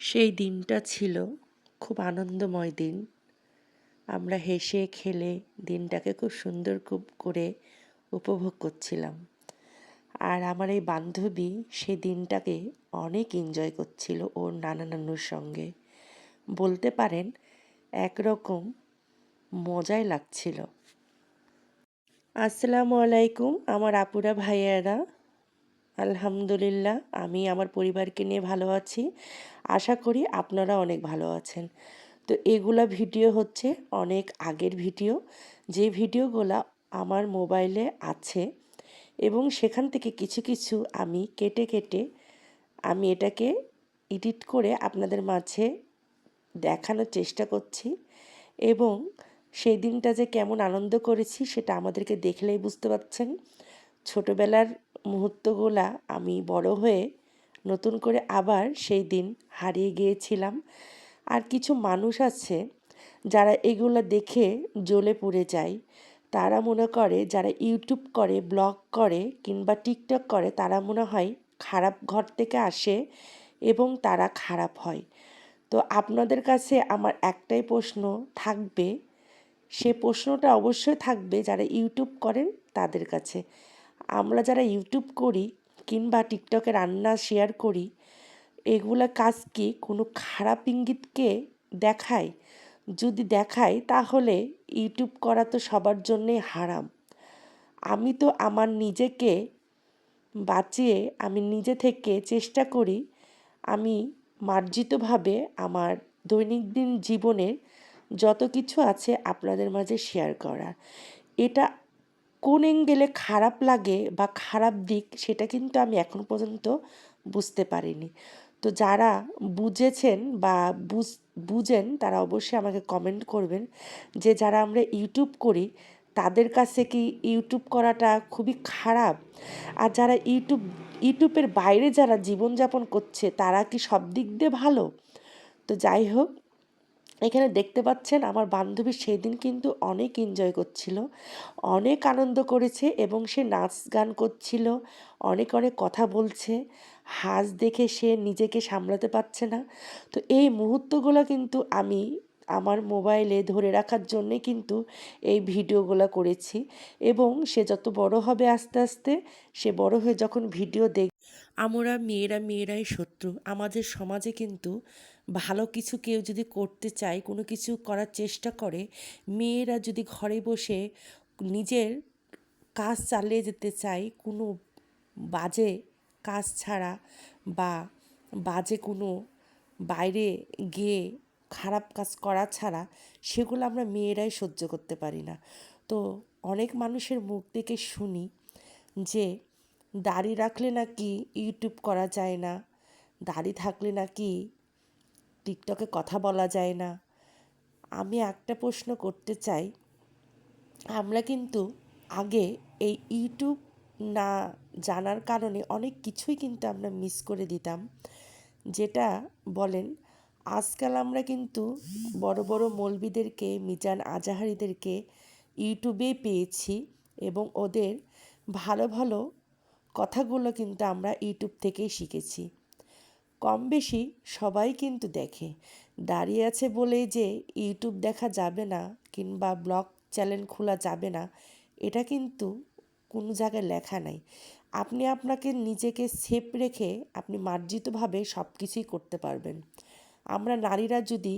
সেই দিনটা ছিল খুব আনন্দময় দিন। আমরা হেসে খেলে দিনটাকে খুব সুন্দর করে উপভোগ করছিলাম। আর আমার এই বান্ধবী সে দিনটাকে অনেক এনজয় করছিল ওর নানা নানুর সঙ্গে। বলতে পারেন একরকম মজাই লাগছিল। আসসালামু আলাইকুম আমার আপুরা ভাইয়ারা। আলহামদুলিল্লাহ আমি আমার পরিবারকে নিয়ে ভালো আছি। আশা করি আপনারা অনেক ভালো আছেন। তো এগুলা ভিডিও হচ্ছে অনেক আগের ভিডিও, যে ভিডিওগুলা আমার মোবাইলে আছে এবং সেখান থেকে কিছু কিছু আমি কেটে কেটে আমি এটাকে এডিট করে আপনাদের মাঝে দেখানোর চেষ্টা করছি এবং সেই দিনটা যে কেমন আনন্দ করেছি সেটা আমাদেরকে দেখলেই বুঝতে পারছেন। ছোটোবেলার মুহূর্তগুলা আমি বড় হয়ে নতুন করে আবার সেই দিন হারিয়ে গিয়েছিলাম। আর কিছু মানুষ আছে যারা এগুলো দেখে জ্বলে পুড়ে যায়। তারা মনে করে যারা ইউটিউব করে, ব্লগ করে কিংবা টিকটক করে তারা মনে হয় খারাপ ঘর থেকে আসে এবং তারা খারাপ হয়। তো আপনাদের কাছে আমার একটাই প্রশ্ন থাকবে, সে প্রশ্নটা অবশ্যই থাকবে যারা ইউটিউব করেন তাদের কাছে। আমরা যারা ইউটিউব করি কিংবা টিকটকে রান্না শেয়ার করি, এগুলা কাজ কি কোনো খারাপ ইঙ্গিতকে দেখায়? যদি দেখায় তাহলে ইউটিউব করা তো সবার জন্যেই হারাম। আমি তো আমার নিজেকে বাঁচিয়ে আমি নিজে থেকে চেষ্টা করি আমি মার্জিতভাবে আমার দৈনন্দিন জীবনের যত কিছু আছে আপনাদের মাঝে শেয়ার করার। এটা কোন অ্যাঙ্গেলে খারাপ লাগে বা খারাপ দিক সেটা কিন্তু আমি এখন পর্যন্ত বুঝতে পারিনি। তো যারা বুঝেছেন বা বুঝেন তারা অবশ্যই আমাকে কমেন্ট করবেন যে যারা আমরা ইউটিউব করি তাদের কাছে কি ইউটিউব করাটা খুবই খারাপ? আর যারা ইউটিউবের বাইরে যারা জীবনযাপন করছে তারা কি সব দিক দিয়ে ভালো? তো যাই হোক, এখানে দেখতে পাচ্ছেন আমার বান্ধবী সেদিন কিন্তু অনেক এনজয় করছিল, অনেক আনন্দ করেছে এবং সে নাচ গান করছিল, অনেক অনেক কথা বলছে। হাঁস দেখে সে নিজেকে সামলাতে পারছে না। তো এই মুহূর্তগুলো কিন্তু আমি আমার মোবাইলে ধরে রাখার জন্যে কিন্তু এই ভিডিওগুলো করেছি এবং সে যত বড় হবে আস্তে আস্তে সে বড় হয়ে যখন ভিডিও আমরা মেয়েরাই শত্রু। আমাদের সমাজে কিন্তু ভালো কিছু কেউ যদি করতে চায়, কোনো কিছু করার চেষ্টা করে, মেয়েরা যদি ঘরে বসে নিজের কাজ চালিয়ে যেতে চায় কোনো বাজে কাজ ছাড়া বা বাজে কোনো বাইরে গিয়ে খারাপ কাজ করা ছাড়া, সেগুলো আমরা মেয়েরাই সহ্য করতে পারি না। তো অনেক মানুষের মুখ থেকে শুনি যে দাড়ি রাখলে নাকি ইউটিউব করা যায় না, দাড়ি থাকলে নাকি টিকটকে কথা বলা যায় না। আমি একটা প্রশ্ন করতে চাই, আমরা কিন্তু আগে এই ইউটিউব না জানার কারণে অনেক কিছুই কিন্তু আমরা মিস করে দিতাম। যেটা বলেন, আজকাল আমরা কিন্তু বড় বড় মৌলবীদেরকে, মিজান আজাহারিদেরকে ইউটিউবেই পেয়েছি এবং ওদের ভালো ভালো কথাগুলো কিন্তু আমরা ইউটিউব থেকেই শিখেছি। কম বেশি সবাই কিন্তু দেখে। দাঁড়িয়ে আছে বলেই যে ইউটিউব দেখা যাবে না কিংবা ব্লগ চ্যানেল খোলা যাবে না, এটা কিন্তু কোনো জায়গায় লেখা নাই। আপনি আপনাকে নিজেকে সেফ রেখে আপনি মার্জিতভাবে সব কিছুই করতে পারবেন। আমরা নারীরা যদি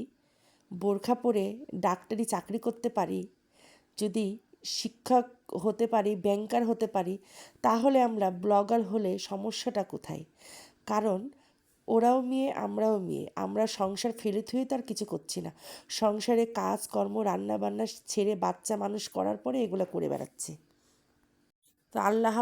বোরখা পরে ডাক্তারি চাকরি করতে পারি, যদি শিক্ষক হতে পারি, ব্যাংকার হতে পারি, তাহলে আমরা ব্লগার হলে সমস্যাটা কোথায়? কারণ ওরাও মেয়ে, আমরাও মেয়ে। আমরা সংসার ফেলে থুয়ে তো আর কিছু করছি না। সংসারে কাজকর্ম, রান্নাবান্না ছেড়ে বাচ্চা মানুষ করার পরে এগুলো করে বেড়াচ্ছি। তো আল্লাহ